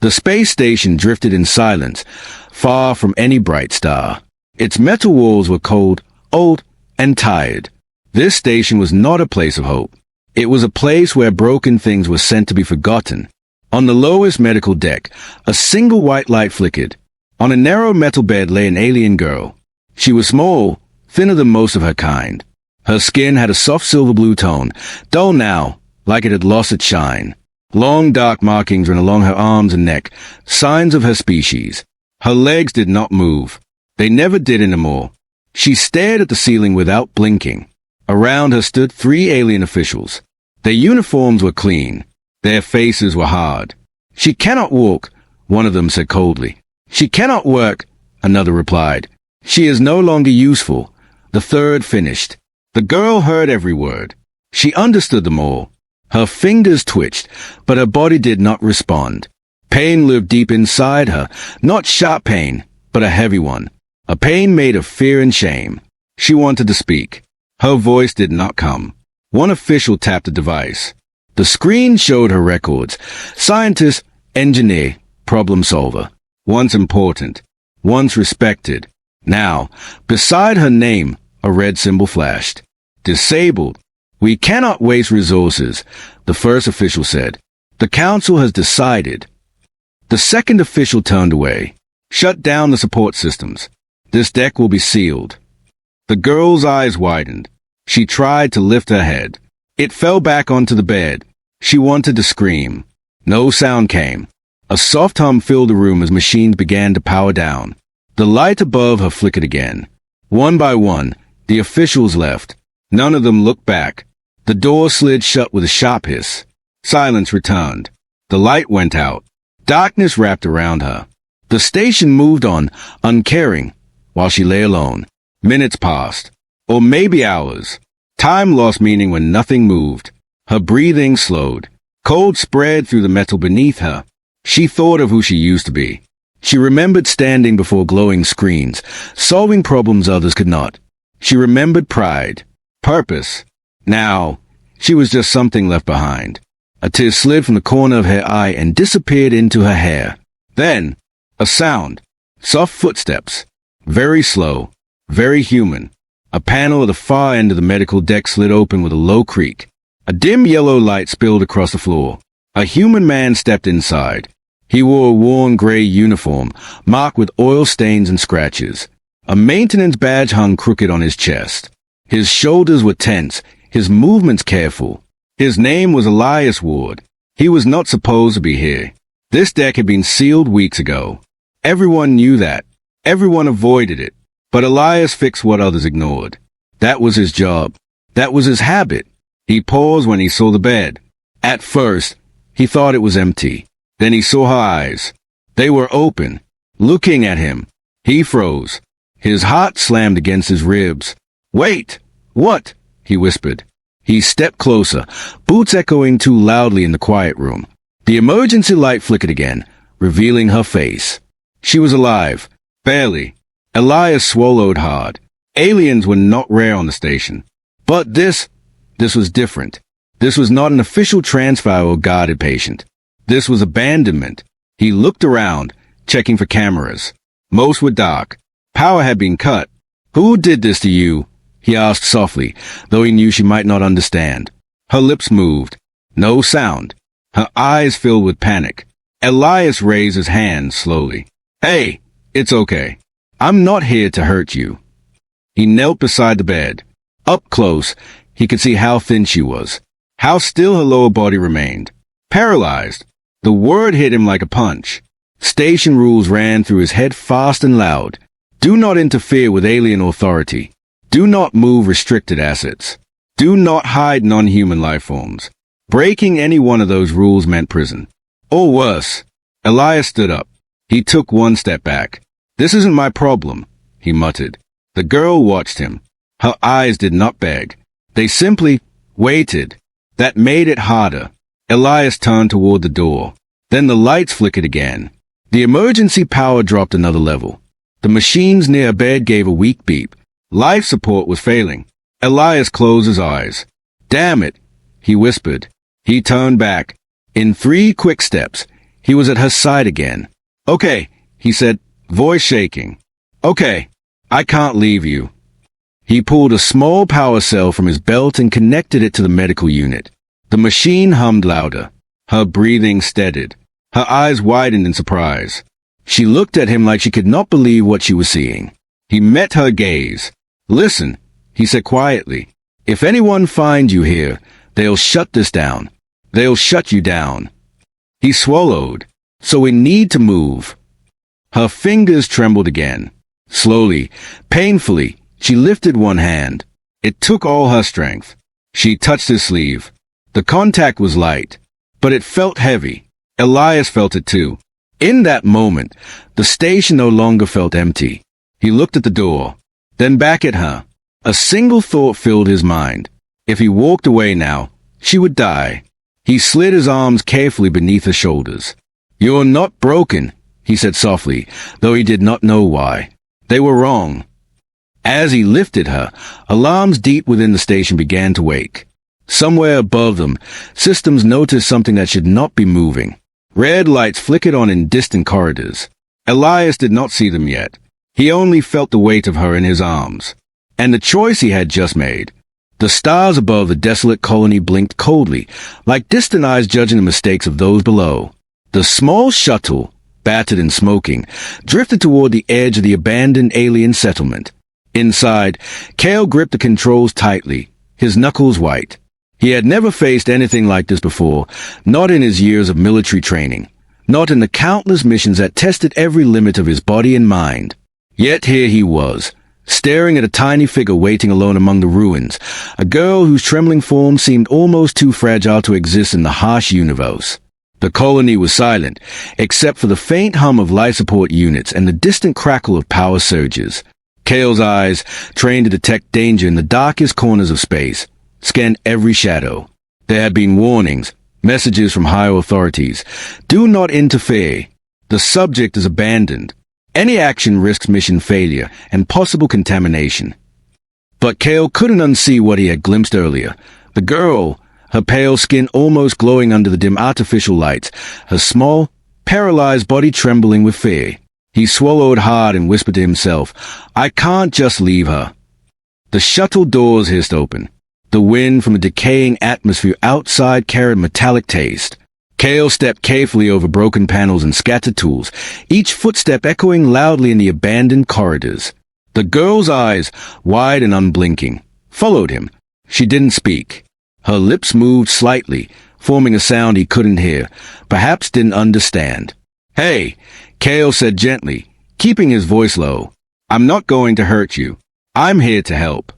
The space station drifted in silence, far from any bright star. Its metal walls were cold, old, and tired. This station was not a place of hope. It was a place where broken things were sent to be forgotten. On the lowest medical deck, a single white light flickered. On a narrow metal bed lay an alien girl. She was small, thinner than most of her kind. Her skin had a soft silver blue tone, dull now, like it had lost its shine. Long dark markings ran along her arms and neck, signs of her species. Her legs did not move. They never did anymore. She stared at the ceiling without blinking. Around her stood 3 alien officials. Their uniforms were clean. Their faces were hard. "She cannot walk," one of them said coldly. "She cannot work," another replied. "She is no longer useful," the third finished. The girl heard every word. She understood them all. Her fingers twitched, but her body did not respond. Pain lived deep inside her, not sharp pain, but a heavy one. A pain made of fear and shame. She wanted to speak. Her voice did not come. One official tapped the device. The screen showed her records. Scientist, engineer, problem solver. Once important. Once respected. Now, beside her name, a red symbol flashed. Disabled. "We cannot waste resources," the first official said. "The council has decided." The second official turned away. "Shut down the support systems. This deck will be sealed." The girl's eyes widened. She tried to lift her head. It fell back onto the bed. She wanted to scream. No sound came. A soft hum filled the room as machines began to power down. The light above her flickered again. One by one, the officials left. None of them looked back. The door slid shut with a sharp hiss. Silence returned. The light went out. Darkness wrapped around her. The station moved on, uncaring, while she lay alone. Minutes passed. Or maybe hours. Time lost meaning when nothing moved. Her breathing slowed. Cold spread through the metal beneath her. She thought of who she used to be. She remembered standing before glowing screens, solving problems others could not. She remembered pride, purpose. Now, she was just something left behind. A tear slid from the corner of her eye and disappeared into her hair. Then, a sound. Soft footsteps. Very slow. Very human. A panel at the far end of the medical deck slid open with a low creak. A dim yellow light spilled across the floor. A human man stepped inside. He wore a worn gray uniform, marked with oil stains and scratches. A maintenance badge hung crooked on his chest. His shoulders were tense, his movements careful. His name was Elias Ward. He was not supposed to be here. This deck had been sealed weeks ago. Everyone knew that. Everyone avoided it. But Elias fixed what others ignored. That was his job. That was his habit. He paused when he saw the bed. At first, he thought it was empty. Then he saw her eyes. They were open, looking at him. He froze. His heart slammed against his ribs. "Wait! What?" he whispered. He stepped closer, boots echoing too loudly in the quiet room. The emergency light flickered again, revealing her face. She was alive. Barely. Elias swallowed hard. Aliens were not rare on the station. But this was different. This was not an official transfer or guarded patient. This was abandonment. He looked around, checking for cameras. Most were dark. Power had been cut. "Who did this to you?" he asked softly, though he knew she might not understand. Her lips moved. No sound. Her eyes filled with panic. Elias raised his hand slowly. "Hey, it's okay. I'm not here to hurt you." He knelt beside the bed. Up close, he could see how thin she was, how still her lower body remained. Paralyzed. The word hit him like a punch. Station rules ran through his head fast and loud. Do not interfere with alien authority. Do not move restricted assets. Do not hide non-human life forms. Breaking any one of those rules meant prison. Or worse. Elias stood up. He took one step back. "This isn't my problem," he muttered. The girl watched him. Her eyes did not beg. They simply waited. That made it harder. Elias turned toward the door. Then the lights flickered again. The emergency power dropped another level. The machines near her bed gave a weak beep. Life support was failing. Elias closed his eyes. "Damn it," he whispered. He turned back. In 3 quick steps, He was at her side again. "Okay," he said, voice shaking. "Okay, I can't leave you." He pulled a small power cell from his belt and connected it to the medical unit. The machine hummed louder. Her breathing steadied. Her eyes widened in surprise. She looked at him like she could not believe what she was seeing. He met her gaze. "Listen," he said quietly. "If anyone finds you here, they'll shut this down. They'll shut you down." He swallowed. "So we need to move." Her fingers trembled again. Slowly, painfully, she lifted one hand. It took all her strength. She touched his sleeve. The contact was light, but it felt heavy. Elias felt it too. In that moment, the station no longer felt empty. He looked at the door, then back at her. A single thought filled his mind. If he walked away now, she would die. He slid his arms carefully beneath her shoulders. "You're not broken," he said softly, though he did not know why. They were wrong. As he lifted her, alarms deep within the station began to wake. Somewhere above them, systems noticed something that should not be moving. Red lights flickered on in distant corridors. Elias did not see them yet. He only felt the weight of her in his arms. And the choice he had just made. The stars above the desolate colony blinked coldly, like distant eyes judging the mistakes of those below. The small shuttle, battered and smoking, drifted toward the edge of the abandoned alien settlement. Inside, Cale gripped the controls tightly, his knuckles white. He had never faced anything like this before, not in his years of military training, not in the countless missions that tested every limit of his body and mind. Yet here he was, staring at a tiny figure waiting alone among the ruins, a girl whose trembling form seemed almost too fragile to exist in the harsh universe. The colony was silent, except for the faint hum of life support units and the distant crackle of power surges. Cale's eyes, trained to detect danger in the darkest corners of space, scanned every shadow. There had been warnings, messages from higher authorities. "Do not interfere. The subject is abandoned. Any action risks mission failure and possible contamination." But Cale couldn't unsee what he had glimpsed earlier. The girl, her pale skin almost glowing under the dim artificial lights, her small, paralyzed body trembling with fear. He swallowed hard and whispered to himself, "I can't just leave her." The shuttle doors hissed open. The wind from a decaying atmosphere outside carried metallic taste. Cale stepped carefully over broken panels and scattered tools, each footstep echoing loudly in the abandoned corridors. The girl's eyes, wide and unblinking, followed him. She didn't speak. Her lips moved slightly, forming a sound he couldn't hear, perhaps didn't understand. "Hey," Cale said gently, keeping his voice low. "I'm not going to hurt you. I'm here to help."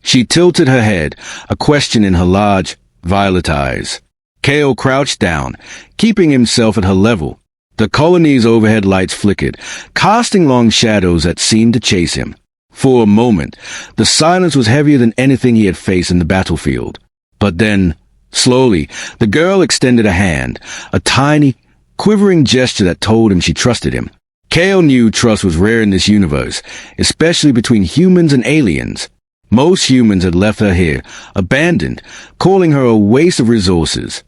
She tilted her head, a question in her large, violet eyes. Cale crouched down, keeping himself at her level. The colony's overhead lights flickered, casting long shadows that seemed to chase him. For a moment, the silence was heavier than anything he had faced in the battlefield. But then, slowly, the girl extended a hand, a tiny, quivering gesture that told him she trusted him. Cale knew trust was rare in this universe, especially between humans and aliens. Most humans had left her here, abandoned, calling her a waste of resources.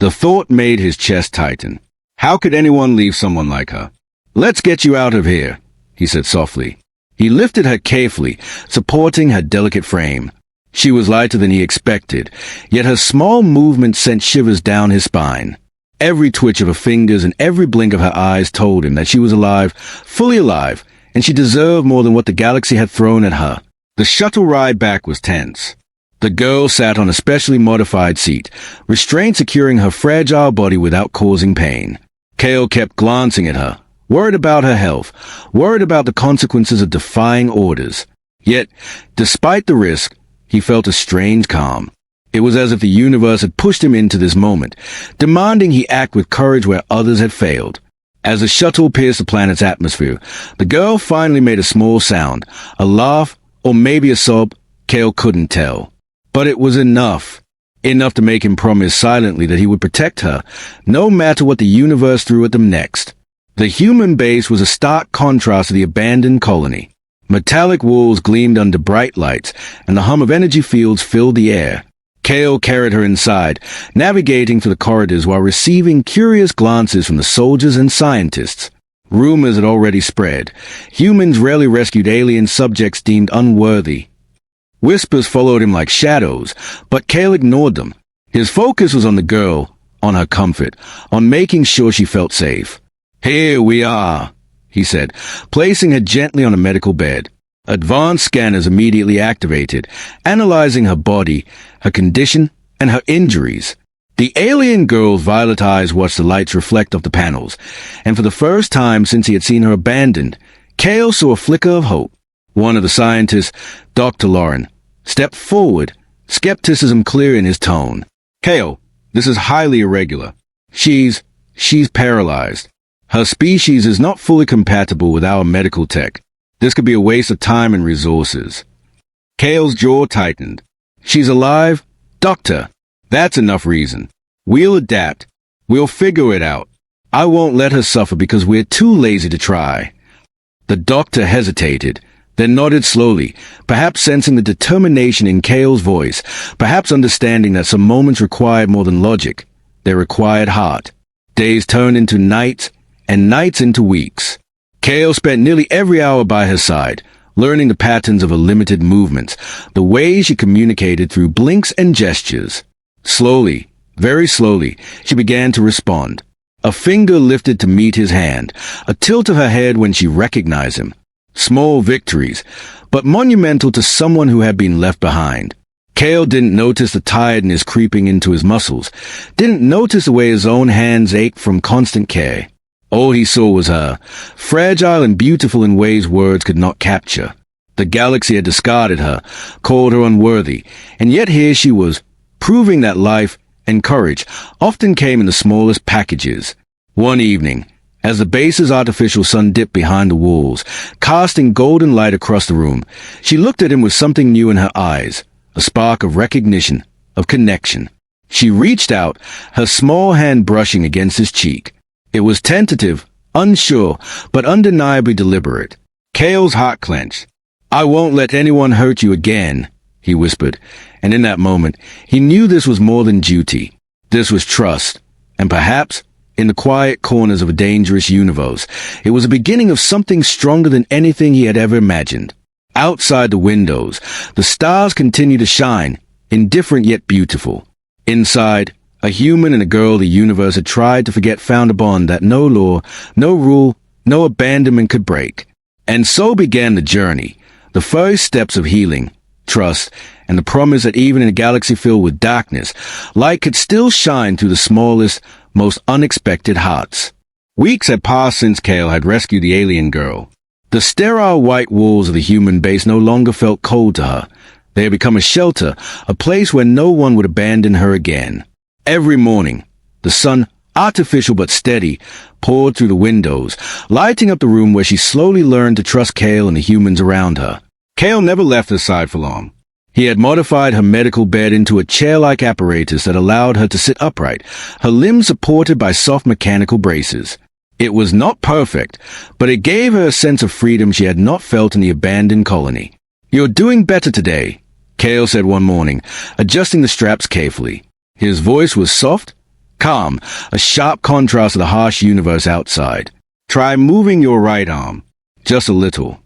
The thought made his chest tighten. How could anyone leave someone like her? "Let's get you out of here," he said softly. He lifted her carefully, supporting her delicate frame. She was lighter than he expected, yet her small movement sent shivers down his spine. Every twitch of her fingers and every blink of her eyes told him that she was alive, fully alive, and she deserved more than what the galaxy had thrown at her. The shuttle ride back was tense. The girl sat on a specially modified seat, restraint securing her fragile body without causing pain. Cale kept glancing at her, worried about her health, worried about the consequences of defying orders. Yet, despite the risk, he felt a strange calm. It was as if the universe had pushed him into this moment, demanding he act with courage where others had failed. As the shuttle pierced the planet's atmosphere, the girl finally made a small sound, a laugh, or maybe a sob. Cale couldn't tell. But it was enough. Enough to make him promise silently that he would protect her, no matter what the universe threw at them next. The human base was a stark contrast to the abandoned colony. Metallic walls gleamed under bright lights, and the hum of energy fields filled the air. Kale carried her inside, navigating through the corridors while receiving curious glances from the soldiers and scientists. Rumors had already spread. Humans rarely rescued alien subjects deemed unworthy. Whispers followed him like shadows, but Kale ignored them. His focus was on the girl, on her comfort, on making sure she felt safe. "Here we are," he said, placing her gently on a medical bed. Advanced scanners immediately activated, analyzing her body, her condition, and her injuries. The alien girl's violet eyes watched the lights reflect off the panels, and for the first time since he had seen her abandoned, Kale saw a flicker of hope. One of the scientists, Dr. Lauren, stepped forward, skepticism clear in his tone. "Kale, this is highly irregular. She's paralyzed. Her species is not fully compatible with our medical tech. This could be a waste of time and resources." Kale's jaw tightened. "She's alive? Doctor, that's enough reason. We'll adapt. We'll figure it out. I won't let her suffer because we're too lazy to try." The doctor hesitated, then nodded slowly, perhaps sensing the determination in Kale's voice, perhaps understanding that some moments required more than logic. They required heart. Days turned into nights, and nights into weeks. Kale spent nearly every hour by her side, learning the patterns of her limited movements, the ways she communicated through blinks and gestures. Slowly, very slowly, she began to respond. A finger lifted to meet his hand, a tilt of her head when she recognized him. Small victories, but monumental to someone who had been left behind. Kale didn't notice the tiredness creeping into his muscles, didn't notice the way his own hands ached from constant care. All he saw was her, fragile and beautiful in ways words could not capture. The galaxy had discarded her, called her unworthy, and yet here she was, proving that life and courage often came in the smallest packages. One evening, as the base's artificial sun dipped behind the walls, casting golden light across the room, she looked at him with something new in her eyes, a spark of recognition, of connection. She reached out, her small hand brushing against his cheek. It was tentative, unsure, but undeniably deliberate. Kale's heart clenched. "I won't let anyone hurt you again," he whispered, and in that moment, he knew this was more than duty. This was trust, and perhaps, in the quiet corners of a dangerous universe, it was the beginning of something stronger than anything he had ever imagined. Outside the windows, the stars continued to shine, indifferent yet beautiful. Inside, a human and a girl the universe had tried to forget found a bond that no law, no rule, no abandonment could break. And so began the journey, the first steps of healing, trust, and the promise that even in a galaxy filled with darkness, light could still shine through the smallest, most unexpected hearts. Weeks had passed since Kale had rescued the alien girl. The sterile white walls of the human base no longer felt cold to her. They had become a shelter, a place where no one would abandon her again. Every morning, the sun, artificial but steady, poured through the windows, lighting up the room where she slowly learned to trust Kale and the humans around her. Kale never left her side for long. He had modified her medical bed into a chair-like apparatus that allowed her to sit upright, her limbs supported by soft mechanical braces. It was not perfect, but it gave her a sense of freedom she had not felt in the abandoned colony. "You're doing better today," Kale said one morning, adjusting the straps carefully. His voice was soft, calm, a sharp contrast to the harsh universe outside. "Try moving your right arm. Just a little."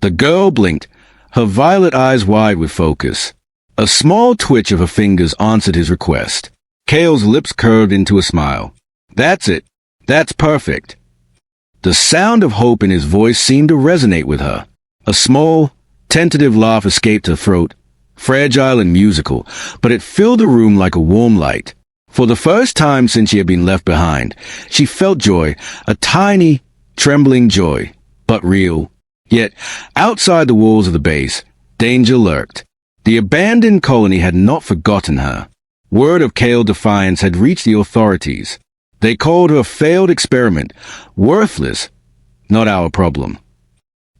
The girl blinked, her violet eyes wide with focus. A small twitch of her fingers answered his request. Kale's lips curved into a smile. "That's it. That's perfect." The sound of hope in his voice seemed to resonate with her. A small, tentative laugh escaped her throat, fragile and musical, but it filled the room like a warm light. For the first time since she had been left behind, she felt joy, a tiny, trembling joy, but real. Yet, outside the walls of the base, danger lurked. The abandoned colony had not forgotten her. Word of Kale defiance had reached the authorities. They called her a failed experiment, worthless, not our problem.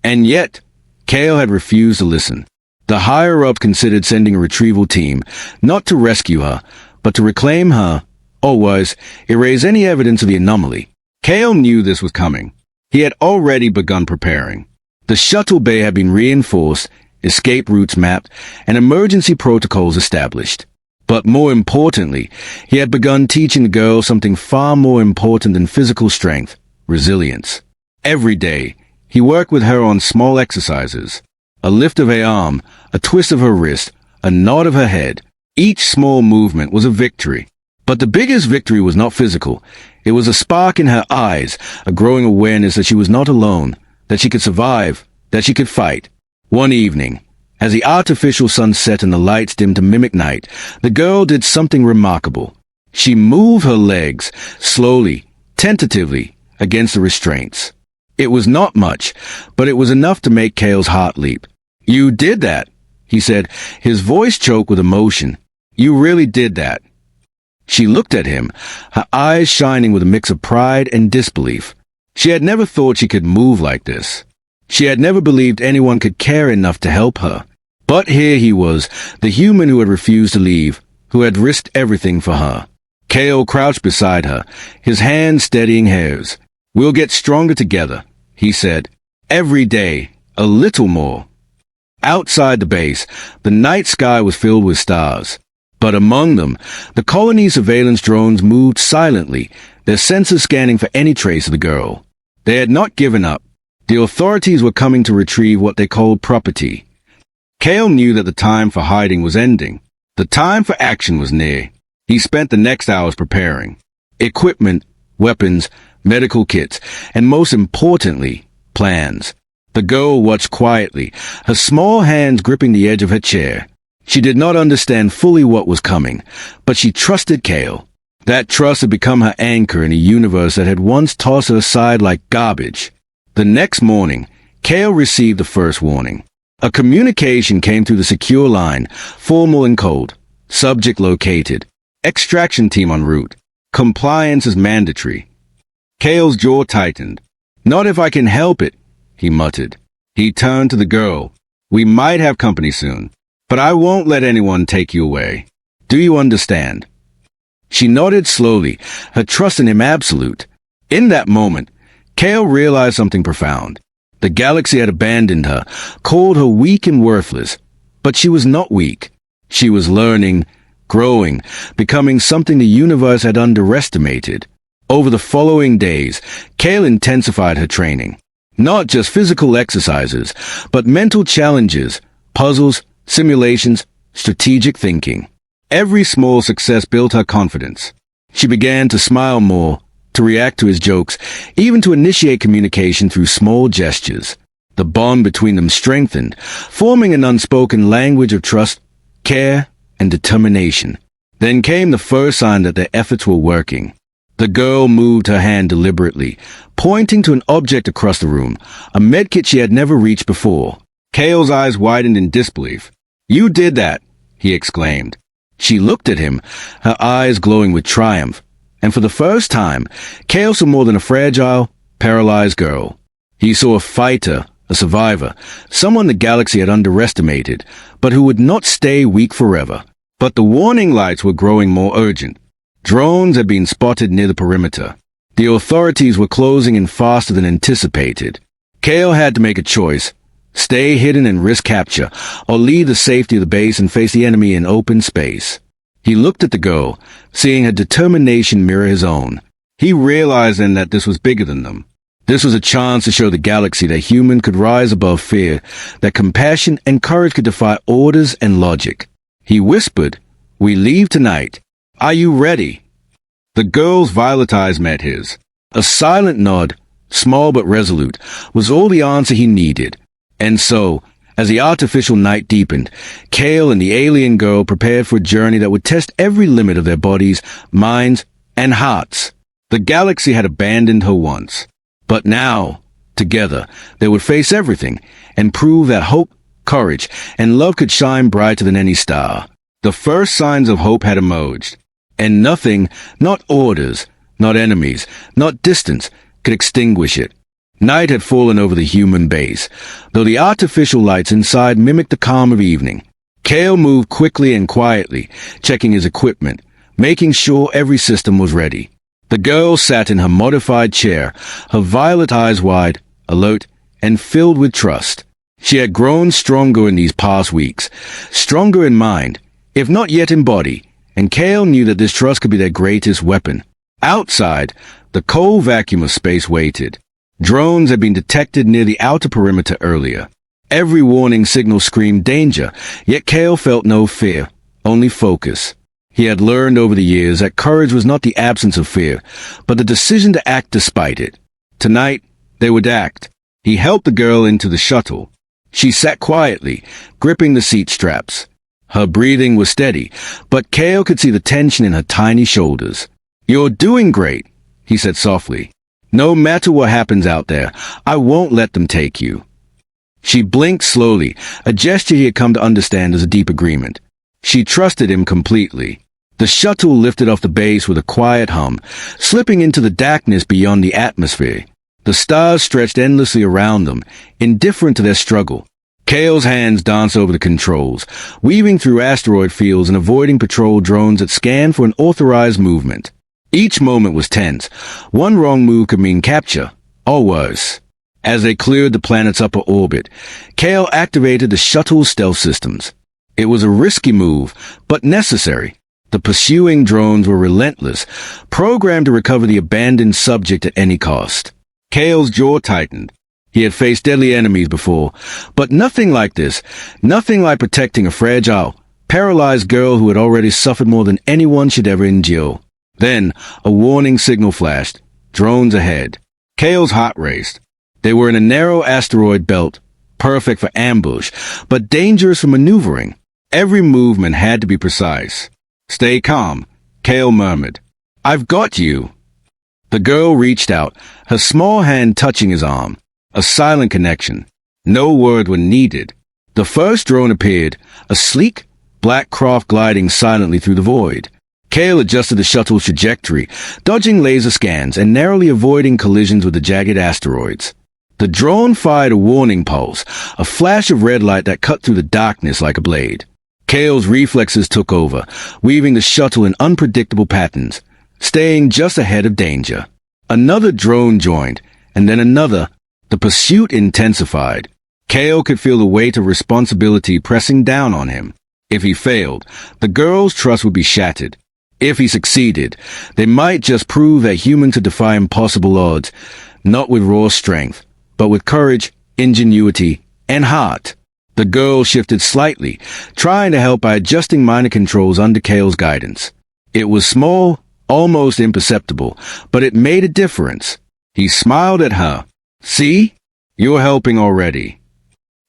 And yet, Kale had refused to listen. The higher-ups considered sending a retrieval team, not to rescue her, but to reclaim her, or worse, erase any evidence of the anomaly. Kale knew this was coming. He had already begun preparing. The shuttle bay had been reinforced, escape routes mapped, and emergency protocols established. But more importantly, he had begun teaching the girl something far more important than physical strength: resilience. Every day, he worked with her on small exercises. A lift of her arm, a twist of her wrist, a nod of her head. Each small movement was a victory. But the biggest victory was not physical. It was a spark in her eyes, a growing awareness that she was not alone, that she could survive, that she could fight. One evening, as the artificial sun set and the lights dimmed to mimic night, the girl did something remarkable. She moved her legs, slowly, tentatively, against the restraints. It was not much, but it was enough to make Cale's heart leap. "You did that," he said, his voice choked with emotion. "You really did that." She looked at him, her eyes shining with a mix of pride and disbelief. She had never thought she could move like this. She had never believed anyone could care enough to help her. But here he was, the human who had refused to leave, who had risked everything for her. Cale crouched beside her, his hand steadying hers. "We'll get stronger together," he said. "Every day, a little more." Outside the base, the night sky was filled with stars. But among them, the colony surveillance drones moved silently, their sensors scanning for any trace of the girl. They had not given up. The authorities were coming to retrieve what they called property. Cale knew that the time for hiding was ending. The time for action was near. He spent the next hours preparing. Equipment, weapons, medical kits, and most importantly, plans. The girl watched quietly, her small hands gripping the edge of her chair. She did not understand fully what was coming, but she trusted Cale. That trust had become her anchor in a universe that had once tossed her aside like garbage. The next morning, Cale received the first warning. A communication came through the secure line, formal and cold. Subject located. Extraction team en route. Compliance is mandatory. Cale's jaw tightened. "Not if I can help it," he muttered. He turned to the girl. "We might have company soon, but I won't let anyone take you away. Do you understand?" She nodded slowly, her trust in him absolute. In that moment, Cale realized something profound. The galaxy had abandoned her, called her weak and worthless. But she was not weak. She was learning, growing, becoming something the universe had underestimated. Over the following days, Cale intensified her training. Not just physical exercises, but mental challenges, puzzles, simulations, strategic thinking. Every small success built her confidence. She began to smile more, to react to his jokes, even to initiate communication through small gestures. The bond between them strengthened, forming an unspoken language of trust, care, and determination. Then came the first sign that their efforts were working. The girl moved her hand deliberately, pointing to an object across the room, a medkit she had never reached before. Cale's eyes widened in disbelief. "You did that," he exclaimed. She looked at him, her eyes glowing with triumph. And for the first time, Cale saw more than a fragile, paralyzed girl. He saw a fighter, a survivor, someone the galaxy had underestimated, but who would not stay weak forever. But the warning lights were growing more urgent. Drones had been spotted near the perimeter. The authorities were closing in faster than anticipated. Cale had to make a choice: stay hidden and risk capture, or leave the safety of the base and face the enemy in open space. He looked at the girl, seeing her determination mirror his own. He realized then that this was bigger than them. This was a chance to show the galaxy that human could rise above fear, that compassion and courage could defy orders and logic. He whispered, "We leave tonight. Are you ready?" The girl's violet eyes met his. A silent nod, small but resolute, was all the answer he needed. And so, as the artificial night deepened, Cale and the alien girl prepared for a journey that would test every limit of their bodies, minds, and hearts. The galaxy had abandoned her once. But now, together, they would face everything and prove that hope, courage, and love could shine brighter than any star. The first signs of hope had emerged. And nothing, not orders, not enemies, not distance, could extinguish it. Night had fallen over the human base, though the artificial lights inside mimicked the calm of evening. Cale moved quickly and quietly, checking his equipment, making sure every system was ready. The girl sat in her modified chair, her violet eyes wide, alert, and filled with trust. She had grown stronger in these past weeks, stronger in mind, if not yet in body, and Kale knew that this trust could be their greatest weapon. Outside, the cold vacuum of space waited. Drones had been detected near the outer perimeter earlier. Every warning signal screamed danger, yet Kale felt no fear, only focus. He had learned over the years that courage was not the absence of fear, but the decision to act despite it. Tonight, they would act. He helped the girl into the shuttle. She sat quietly, gripping the seat straps. Her breathing was steady, but Kale could see the tension in her tiny shoulders. "You're doing great," he said softly. "No matter what happens out there, I won't let them take you." She blinked slowly, a gesture he had come to understand as a deep agreement. She trusted him completely. The shuttle lifted off the base with a quiet hum, slipping into the darkness beyond the atmosphere. The stars stretched endlessly around them, indifferent to their struggle. Kale's hands danced over the controls, weaving through asteroid fields and avoiding patrol drones that scanned for an authorized movement. Each moment was tense. One wrong move could mean capture, or worse. As they cleared the planet's upper orbit, Kale activated the shuttle's stealth systems. It was a risky move, but necessary. The pursuing drones were relentless, programmed to recover the abandoned subject at any cost. Kale's jaw tightened. He had faced deadly enemies before, but nothing like this, nothing like protecting a fragile, paralyzed girl who had already suffered more than anyone should ever endure. Then, a warning signal flashed. Drones ahead. Kale's heart raced. They were in a narrow asteroid belt, perfect for ambush, but dangerous for maneuvering. Every movement had to be precise. "Stay calm," Kale murmured. "I've got you." The girl reached out, her small hand touching his arm. A silent connection. No word was needed. The first drone appeared, a sleek, black craft gliding silently through the void. Kale adjusted the shuttle's trajectory, dodging laser scans and narrowly avoiding collisions with the jagged asteroids. The drone fired a warning pulse, a flash of red light that cut through the darkness like a blade. Kale's reflexes took over, weaving the shuttle in unpredictable patterns, staying just ahead of danger. Another drone joined, and then another. The pursuit intensified. Kale could feel the weight of responsibility pressing down on him. If he failed, the girl's trust would be shattered. If he succeeded, they might just prove that humans could defy impossible odds, not with raw strength, but with courage, ingenuity, and heart. The girl shifted slightly, trying to help by adjusting minor controls under Kale's guidance. It was small, almost imperceptible, but it made a difference. He smiled at her. "See? You're helping already."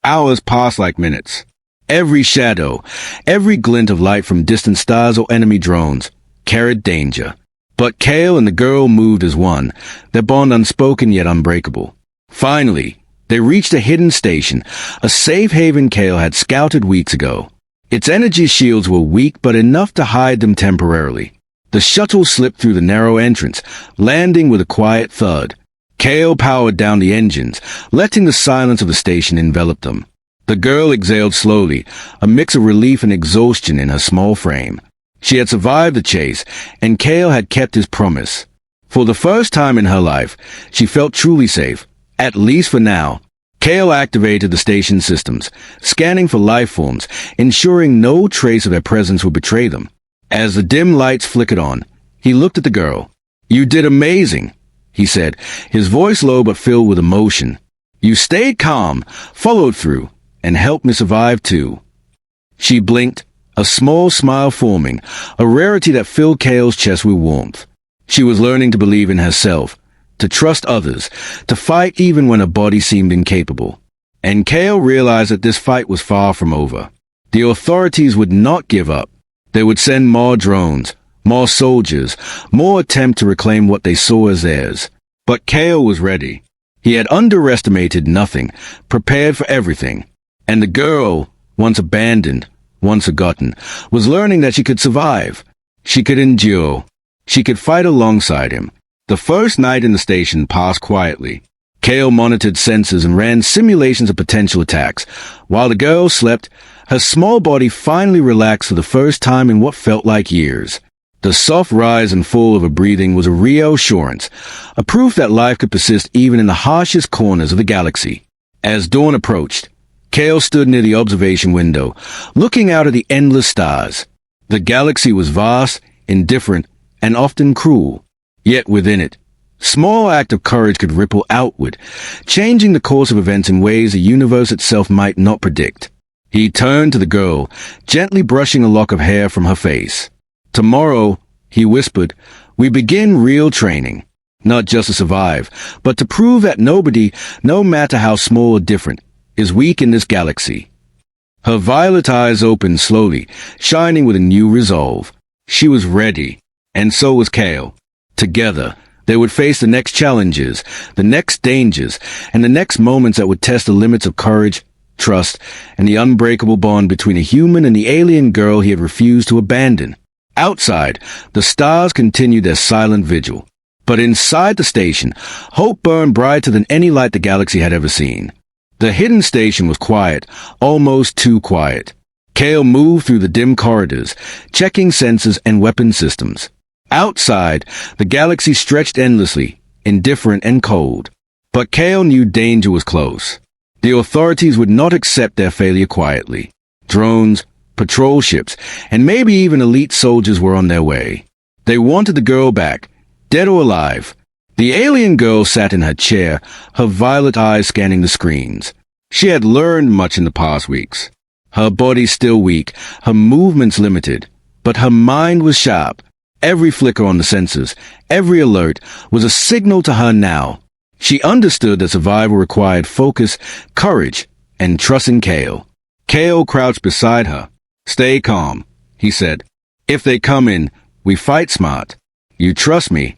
Hours passed like minutes. Every shadow, every glint of light from distant stars or enemy drones carried danger. But Kale and the girl moved as one, their bond unspoken yet unbreakable. Finally, they reached a hidden station, a safe haven Kale had scouted weeks ago. Its energy shields were weak but enough to hide them temporarily. The shuttle slipped through the narrow entrance, landing with a quiet thud. Kale powered down the engines, letting the silence of the station envelop them. The girl exhaled slowly, a mix of relief and exhaustion in her small frame. She had survived the chase, and Kale had kept his promise. For the first time in her life, she felt truly safe. At least for now. Kale activated the station systems, scanning for life forms, ensuring no trace of their presence would betray them. As the dim lights flickered on, he looked at the girl. "You did amazing," he said, his voice low but filled with emotion. "You stayed calm, followed through, and helped me survive too." She blinked, a small smile forming, a rarity that filled Kale's chest with warmth. She was learning to believe in herself, to trust others, to fight even when her body seemed incapable. And Kale realized that this fight was far from over. The authorities would not give up. They would send more drones, more soldiers, more attempt to reclaim what they saw as theirs. But Kale was ready. He had underestimated nothing, prepared for everything. And the girl, once abandoned, once forgotten, was learning that she could survive. She could endure. She could fight alongside him. The first night in the station passed quietly. Kale monitored sensors and ran simulations of potential attacks. While the girl slept, her small body finally relaxed for the first time in what felt like years. The soft rise and fall of her breathing was a reassurance, a proof that life could persist even in the harshest corners of the galaxy. As dawn approached, Kale stood near the observation window, looking out at the endless stars. The galaxy was vast, indifferent, and often cruel. Yet within it, small act of courage could ripple outward, changing the course of events in ways the universe itself might not predict. He turned to the girl, gently brushing a lock of hair from her face. "Tomorrow," he whispered, "we begin real training. Not just to survive, but to prove that nobody, no matter how small or different, is weak in this galaxy." Her violet eyes opened slowly, shining with a new resolve. She was ready, and so was Kale. Together, they would face the next challenges, the next dangers, and the next moments that would test the limits of courage, trust, and the unbreakable bond between a human and the alien girl he had refused to abandon. Outside, the stars continued their silent vigil. But inside the station, hope burned brighter than any light the galaxy had ever seen. The hidden station was quiet, almost too quiet. Kale moved through the dim corridors, checking sensors and weapon systems. Outside, the galaxy stretched endlessly, indifferent and cold. But Kale knew danger was close. The authorities would not accept their failure quietly. Drones, patrol ships, and maybe even elite soldiers were on their way. They wanted the girl back, dead or alive. The alien girl sat in her chair, her violet eyes scanning the screens. She had learned much in the past weeks. Her body still weak, her movements limited, but her mind was sharp. Every flicker on the sensors, every alert, was a signal to her now. She understood that survival required focus, courage, and trust in Kale. Kale crouched beside her. "Stay calm," he said. "If they come in, we fight smart. You trust me?"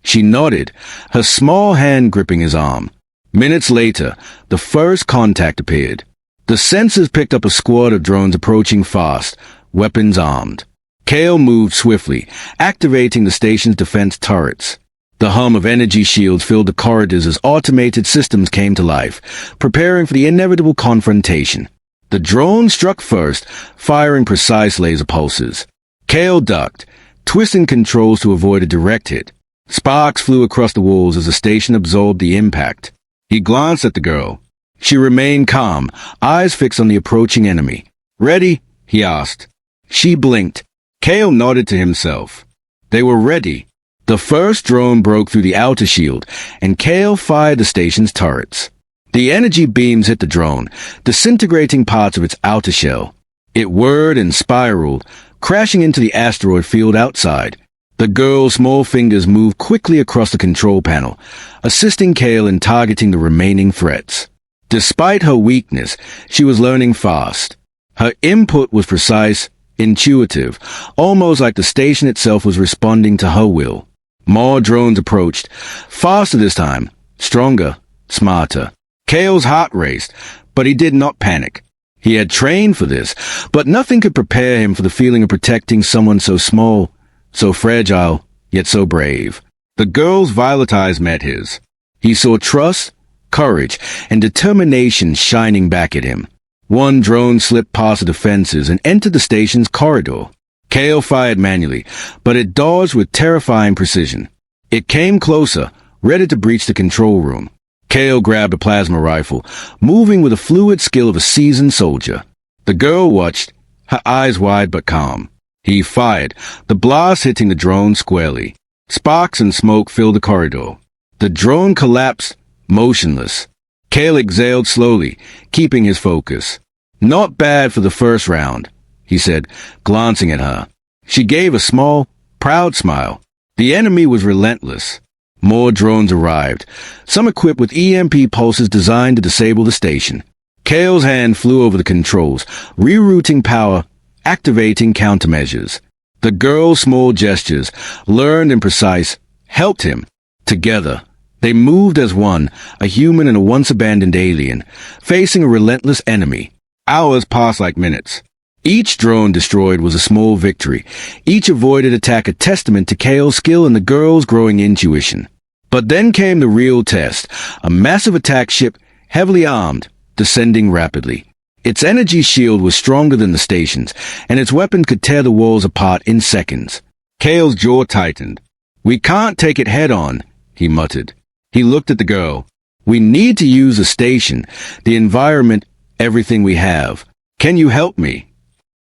She nodded, her small hand gripping his arm. Minutes later, the first contact appeared. The sensors picked up a squad of drones approaching fast, weapons armed. Kale moved swiftly, activating the station's defense turrets. The hum of energy shields filled the corridors as automated systems came to life, preparing for the inevitable confrontation. The drones struck first, firing precise laser pulses. Kale ducked, twisting controls to avoid a direct hit. Sparks flew across the walls as the station absorbed the impact. He glanced at the girl. She remained calm, eyes fixed on the approaching enemy. "Ready?" he asked. She blinked. Kale nodded to himself. They were ready. The first drone broke through the outer shield, and Kale fired the station's turrets. The energy beams hit the drone, disintegrating parts of its outer shell. It whirred and spiraled, crashing into the asteroid field outside. The girl's small fingers moved quickly across the control panel, assisting Kale in targeting the remaining threats. Despite her weakness, she was learning fast. Her input was precise, intuitive, almost like the station itself was responding to her will. More drones approached, faster this time, stronger, smarter. Kale's heart raced, but he did not panic. He had trained for this, but nothing could prepare him for the feeling of protecting someone so small, so fragile, yet so brave. The girl's violet eyes met his. He saw trust, courage, and determination shining back at him. One drone slipped past the defenses and entered the station's corridor. Kale fired manually, but it dodged with terrifying precision. It came closer, ready to breach the control room. Kale grabbed a plasma rifle, moving with the fluid skill of a seasoned soldier. The girl watched, her eyes wide but calm. He fired, the blast hitting the drone squarely. Sparks and smoke filled the corridor. The drone collapsed, motionless. Kale exhaled slowly, keeping his focus. "Not bad for the first round," he said, glancing at her. She gave a small, proud smile. The enemy was relentless. More drones arrived, some equipped with EMP pulses designed to disable the station. Kale's hand flew over the controls, rerouting power, activating countermeasures. The girl's small gestures, learned and precise, helped him. Together, they moved as one, a human and a once-abandoned alien, facing a relentless enemy. Hours passed like minutes. Each drone destroyed was a small victory. Each avoided attack a testament to Kale's skill and the girl's growing intuition. But then came the real test, a massive attack ship, heavily armed, descending rapidly. Its energy shield was stronger than the station's, and its weapon could tear the walls apart in seconds. Kale's jaw tightened. "We can't take it head-on," he muttered. He looked at the girl. "We need to use the station, the environment, everything we have. Can you help me?"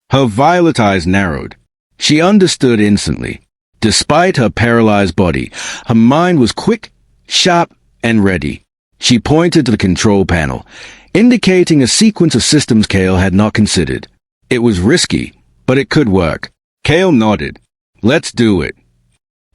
Her violet eyes narrowed. She understood instantly. Despite her paralyzed body, her mind was quick, sharp, and ready. She pointed to the control panel, indicating a sequence of systems Kale had not considered. It was risky, but it could work. Kale nodded. Let's do it.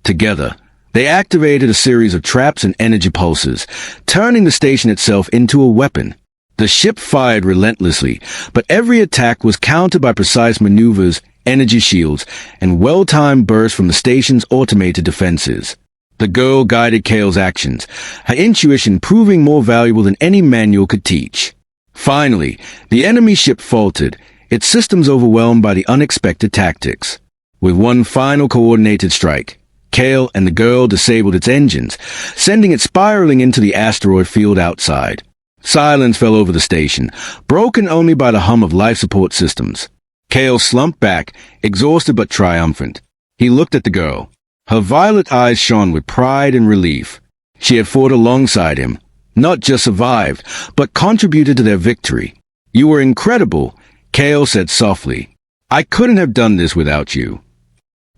Together, they activated a series of traps and energy pulses, turning the station itself into a weapon. The ship fired relentlessly, but every attack was countered by precise maneuvers, energy shields, and well-timed bursts from the station's automated defenses. The girl guided Kale's actions, her intuition proving more valuable than any manual could teach. Finally, the enemy ship faltered, its systems overwhelmed by the unexpected tactics. With one final coordinated strike, Kale and the girl disabled its engines, sending it spiraling into the asteroid field outside. Silence fell over the station, broken only by the hum of life support systems. Kale slumped back, exhausted but triumphant. He looked at the girl. Her violet eyes shone with pride and relief. She had fought alongside him, not just survived, but contributed to their victory. You were incredible, Kale said softly. I couldn't have done this without you.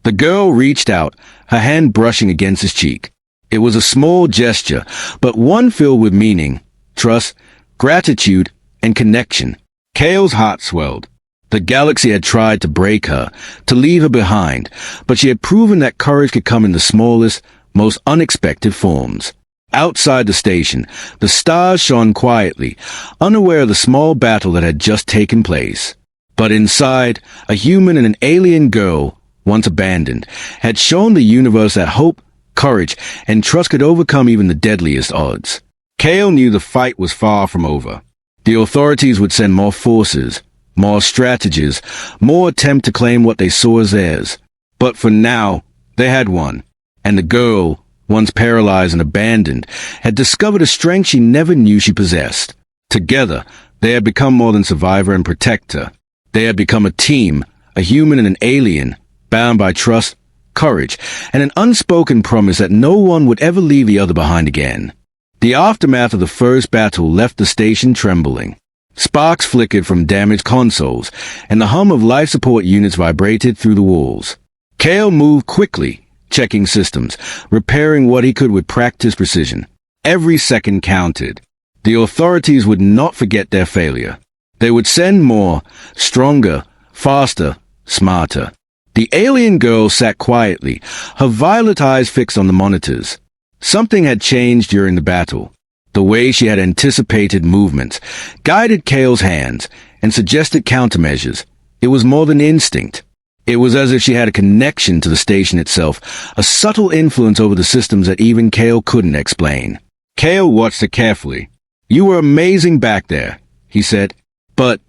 The girl reached out, her hand brushing against his cheek. It was a small gesture, but one filled with meaning, trust, gratitude, and connection. Kale's heart swelled. The galaxy had tried to break her, to leave her behind, but she had proven that courage could come in the smallest, most unexpected forms. Outside the station, the stars shone quietly, unaware of the small battle that had just taken place. But inside, a human and an alien girl, once abandoned, had shown the universe that hope, courage, and trust could overcome even the deadliest odds. Kale knew the fight was far from over. The authorities would send more forces, more strategies, more attempt to claim what they saw as theirs. But for now, they had won, and the girl, once paralyzed and abandoned, had discovered a strength she never knew she possessed. Together, they had become more than survivor and protector. They had become a team, a human and an alien, bound by trust, courage, and an unspoken promise that no one would ever leave the other behind again. The aftermath of the first battle left the station trembling. Sparks flickered from damaged consoles, and the hum of life support units vibrated through the walls. Kale moved quickly, checking systems, repairing what he could with practiced precision. Every second counted. The authorities would not forget their failure. They would send more, stronger, faster, smarter. The alien girl sat quietly, her violet eyes fixed on the monitors. Something had changed during the battle. The way she had anticipated movements, guided Kale's hands, and suggested countermeasures. It was more than instinct. It was as if she had a connection to the station itself, a subtle influence over the systems that even Kale couldn't explain. Kale watched her carefully. You were amazing back there, he said. But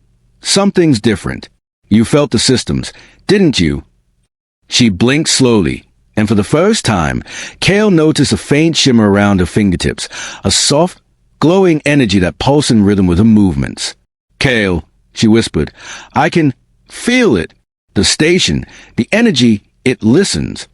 something's different. You felt the systems, didn't you? She blinked slowly, and for the first time, Kale noticed a faint shimmer around her fingertips, a soft, glowing energy that pulsed in rhythm with her movements. Kale, she whispered, I can feel it. The station, the energy, it listens.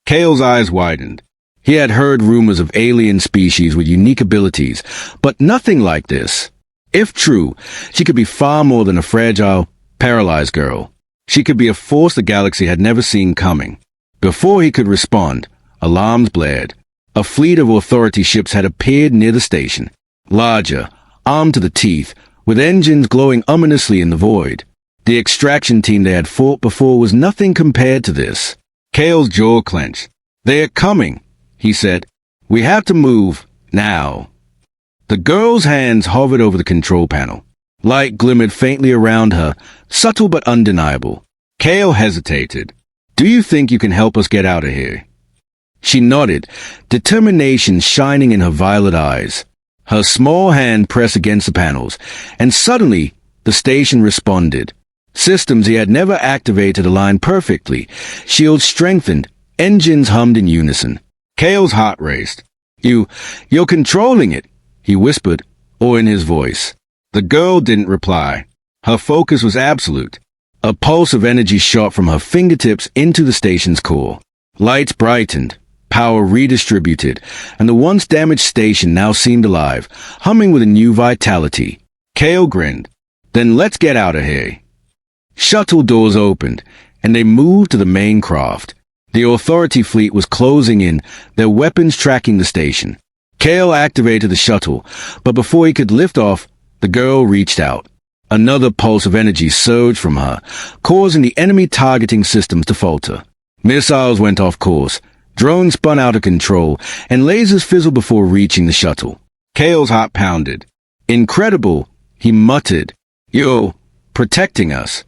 Kale's eyes widened. He had heard rumors of alien species with unique abilities, but nothing like this. If true, she could be far more than a fragile, paralyzed girl. She could be a force the galaxy had never seen coming. Before he could respond, alarms blared. A fleet of authority ships had appeared near the station. Larger, armed to the teeth, with engines glowing ominously in the void. The extraction team they had fought before was nothing compared to this. Kale's jaw clenched. They are coming, he said. We have to move, now. The girl's hands hovered over the control panel. Light glimmered faintly around her, subtle but undeniable. Kale hesitated. Do you think you can help us get out of here? She nodded, determination shining in her violet eyes. Her small hand pressed against the panels, and suddenly, the station responded. Systems he had never activated aligned perfectly. Shields strengthened, engines hummed in unison. Kale's heart raced. You're controlling it, he whispered, awe in his voice. The girl didn't reply. Her focus was absolute. A pulse of energy shot from her fingertips into the station's core. Lights brightened, power redistributed, and the once damaged station now seemed alive, humming with a new vitality. Kale grinned. Then let's get out of here. Shuttle doors opened, and they moved to the main craft. The Authority fleet was closing in, their weapons tracking the station. Kale activated the shuttle, but before he could lift off, the girl reached out. Another pulse of energy surged from her, causing the enemy targeting systems to falter. Missiles went off course, drones spun out of control, and lasers fizzled before reaching the shuttle. Kale's heart pounded. Incredible, he muttered. You're protecting us.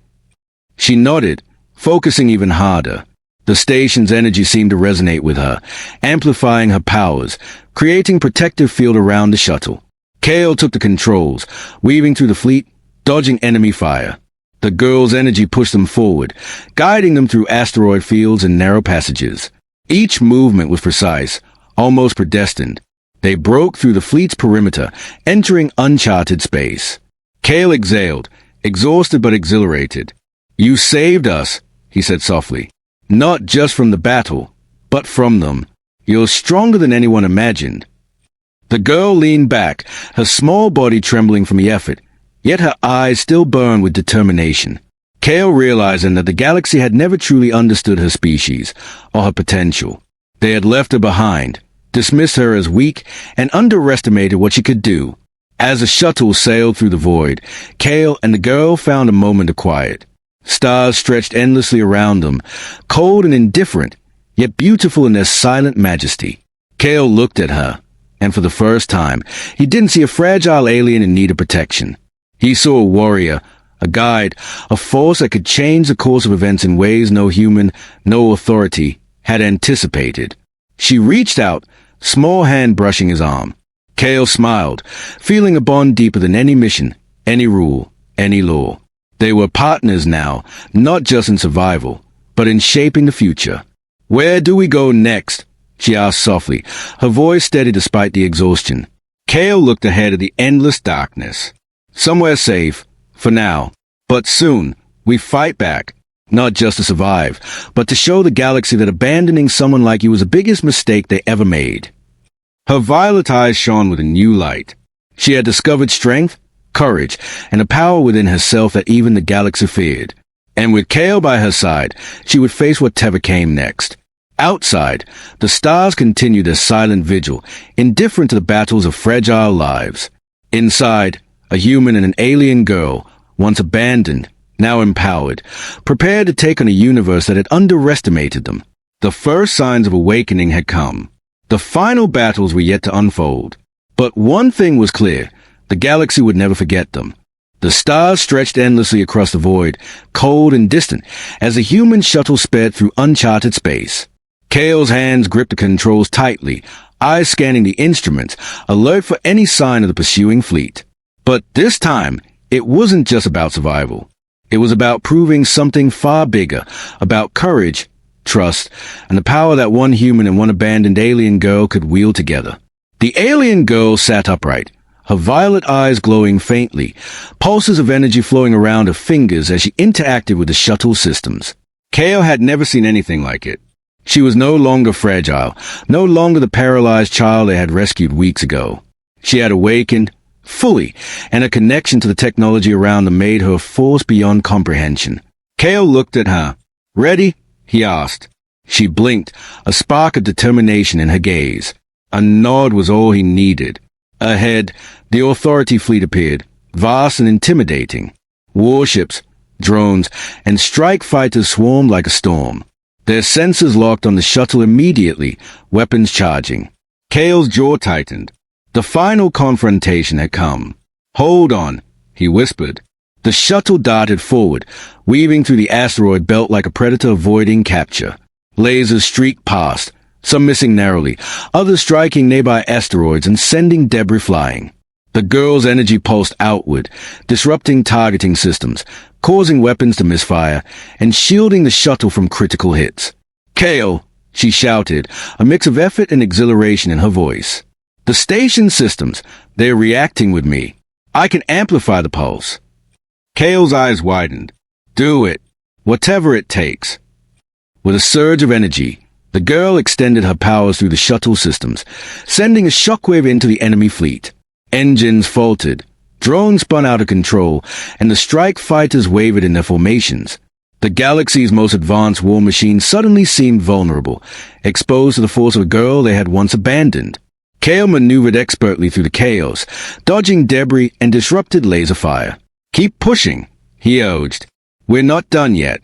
She nodded, focusing even harder. The station's energy seemed to resonate with her, amplifying her powers, creating protective field around the shuttle. Kale took the controls, weaving through the fleet, dodging enemy fire. The girl's energy pushed them forward, guiding them through asteroid fields and narrow passages. Each movement was precise, almost predestined. They broke through the fleet's perimeter, entering uncharted space. Kale exhaled, exhausted but exhilarated. You saved us, he said softly. Not just from the battle, but from them. You're stronger than anyone imagined. The girl leaned back, her small body trembling from the effort, yet her eyes still burned with determination. Kale realizing that the galaxy had never truly understood her species, or her potential. They had left her behind, dismissed her as weak, and underestimated what she could do. As the shuttle sailed through the void, Kale and the girl found a moment of quiet. Stars stretched endlessly around them, cold and indifferent, yet beautiful in their silent majesty. Kale looked at her, and for the first time, he didn't see a fragile alien in need of protection. He saw a warrior, a guide, a force that could change the course of events in ways no human, no authority, had anticipated. She reached out, small hand brushing his arm. Kale smiled, feeling a bond deeper than any mission, any rule, any law. They were partners now, not just in survival, but in shaping the future. Where do we go next? She asked softly, her voice steady despite the exhaustion. Kale looked ahead at the endless darkness. Somewhere safe, for now. But soon, we fight back. Not just to survive, but to show the galaxy that abandoning someone like you was the biggest mistake they ever made. Her violet eyes shone with a new light. She had discovered strength, courage, and a power within herself that even the galaxy feared. And with Kale by her side, she would face whatever came next. Outside, the stars continued their silent vigil, indifferent to the battles of fragile lives. Inside, a human and an alien girl, once abandoned, now empowered, prepared to take on a universe that had underestimated them. The first signs of awakening had come. The final battles were yet to unfold. But one thing was clear. The galaxy would never forget them. The stars stretched endlessly across the void, cold and distant, as the human shuttle sped through uncharted space. Kale's hands gripped the controls tightly, eyes scanning the instruments, alert for any sign of the pursuing fleet. But this time, it wasn't just about survival. It was about proving something far bigger, about courage, trust, and the power that one human and one abandoned alien girl could wield together. The alien girl sat upright, her violet eyes glowing faintly, pulses of energy flowing around her fingers as she interacted with the shuttle systems. Kale had never seen anything like it. She was no longer fragile, no longer the paralyzed child they had rescued weeks ago. She had awakened, fully, and a connection to the technology around them made her a force beyond comprehension. Kale looked at her. Ready? He asked. She blinked, a spark of determination in her gaze. A nod was all he needed. Ahead, the Authority fleet appeared, vast and intimidating. Warships, drones, and strike fighters swarmed like a storm. Their sensors locked on the shuttle immediately, weapons charging. Kale's jaw tightened. The final confrontation had come. Hold on, he whispered. The shuttle darted forward, weaving through the asteroid belt like a predator avoiding capture. Lasers streaked past, some missing narrowly, others striking nearby asteroids and sending debris flying. The girl's energy pulsed outward, disrupting targeting systems, causing weapons to misfire, and shielding the shuttle from critical hits. Kale, she shouted, a mix of effort and exhilaration in her voice. The station systems, they're reacting with me. I can amplify the pulse. Kale's eyes widened. Do it. Whatever it takes. With a surge of energy, the girl extended her powers through the shuttle systems, sending a shockwave into the enemy fleet. Engines faltered, drones spun out of control, and the strike fighters wavered in their formations. The galaxy's most advanced war machine suddenly seemed vulnerable, exposed to the force of a girl they had once abandoned. Kale maneuvered expertly through the chaos, dodging debris and disrupted laser fire. "Keep pushing," he urged. "We're not done yet."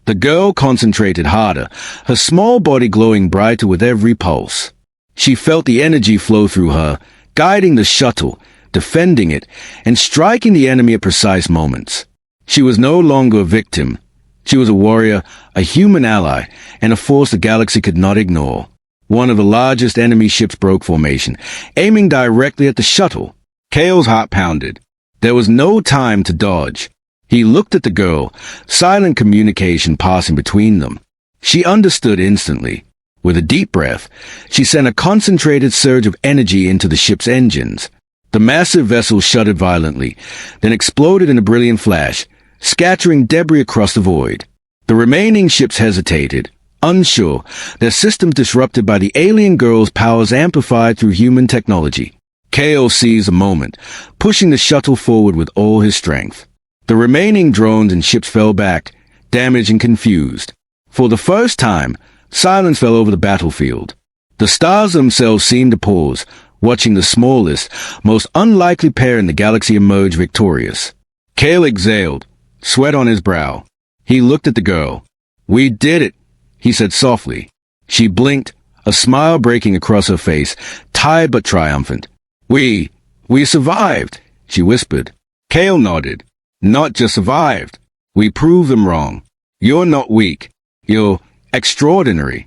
The girl concentrated harder, her small body glowing brighter with every pulse. She felt the energy flow through her, guiding the shuttle, defending it, and striking the enemy at precise moments. She was no longer a victim. She was a warrior, a human ally, and a force the galaxy could not ignore. One of the largest enemy ships broke formation, aiming directly at the shuttle. Kale's heart pounded. There was no time to dodge. He looked at the girl, silent communication passing between them. She understood instantly. With a deep breath, she sent a concentrated surge of energy into the ship's engines. The massive vessel shuddered violently, then exploded in a brilliant flash, scattering debris across the void. The remaining ships hesitated, unsure, their systems disrupted by the alien girl's powers amplified through human technology. Kale seized a moment, pushing the shuttle forward with all his strength. The remaining drones and ships fell back, damaged and confused. For the first time, silence fell over the battlefield. The stars themselves seemed to pause, watching the smallest, most unlikely pair in the galaxy emerge victorious. Kale exhaled, sweat on his brow. He looked at the girl. "We did it," he said softly. She blinked, a smile breaking across her face, tired but triumphant. We survived," she whispered. Kale nodded. "Not just survived. We proved them wrong. You're not weak. You're extraordinary."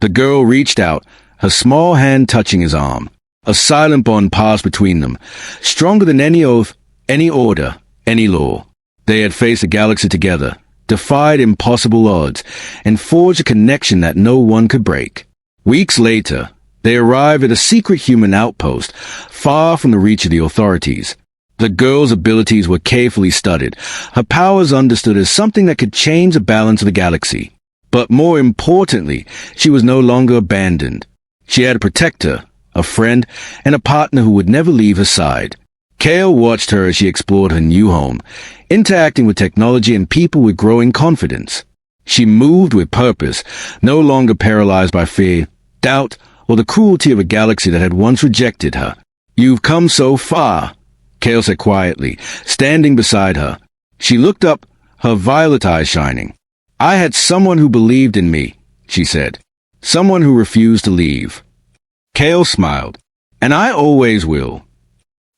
The girl reached out, her small hand touching his arm. A silent bond passed between them, stronger than any oath, any order, any law. They had faced the galaxy together, defied impossible odds, and forged a connection that no one could break. Weeks later, they arrived at a secret human outpost, far from the reach of the authorities. The girl's abilities were carefully studied, her powers understood as something that could change the balance of the galaxy. But more importantly, she was no longer abandoned. She had a protector, a friend, and a partner who would never leave her side. Kale watched her as she explored her new home, interacting with technology and people with growing confidence. She moved with purpose, no longer paralyzed by fear, doubt, or the cruelty of a galaxy that had once rejected her. "You've come so far," Kale said quietly, standing beside her. She looked up, her violet eyes shining. "I had someone who believed in me," she said. "Someone who refused to leave." Kale smiled. "And I always will."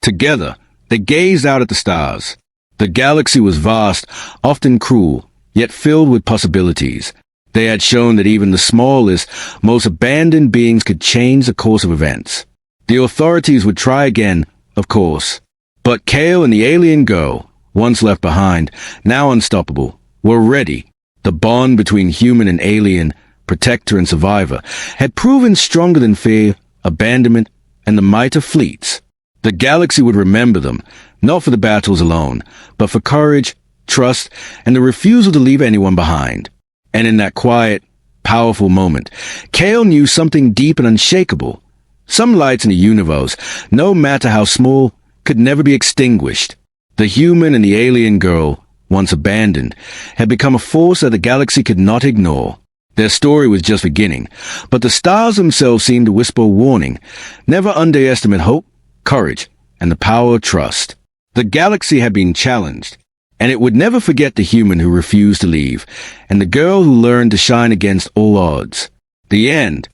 Together, they gazed out at the stars. The galaxy was vast, often cruel, yet filled with possibilities. They had shown that even the smallest, most abandoned beings could change the course of events. The authorities would try again, of course. But Kale and the alien girl, once left behind, now unstoppable, were ready. The bond between human and alien, protector and survivor, had proven stronger than fear, abandonment, and the might of fleets. The galaxy would remember them, not for the battles alone, but for courage, trust, and the refusal to leave anyone behind. And in that quiet, powerful moment, Kale knew something deep and unshakable. Some lights in the universe, no matter how small, could never be extinguished. The human and the alien girl, once abandoned, had become a force that the galaxy could not ignore. Their story was just beginning, but the stars themselves seemed to whisper a warning. Never underestimate hope, courage, and the power of trust. The galaxy had been challenged, and it would never forget the human who refused to leave, and the girl who learned to shine against all odds. The end.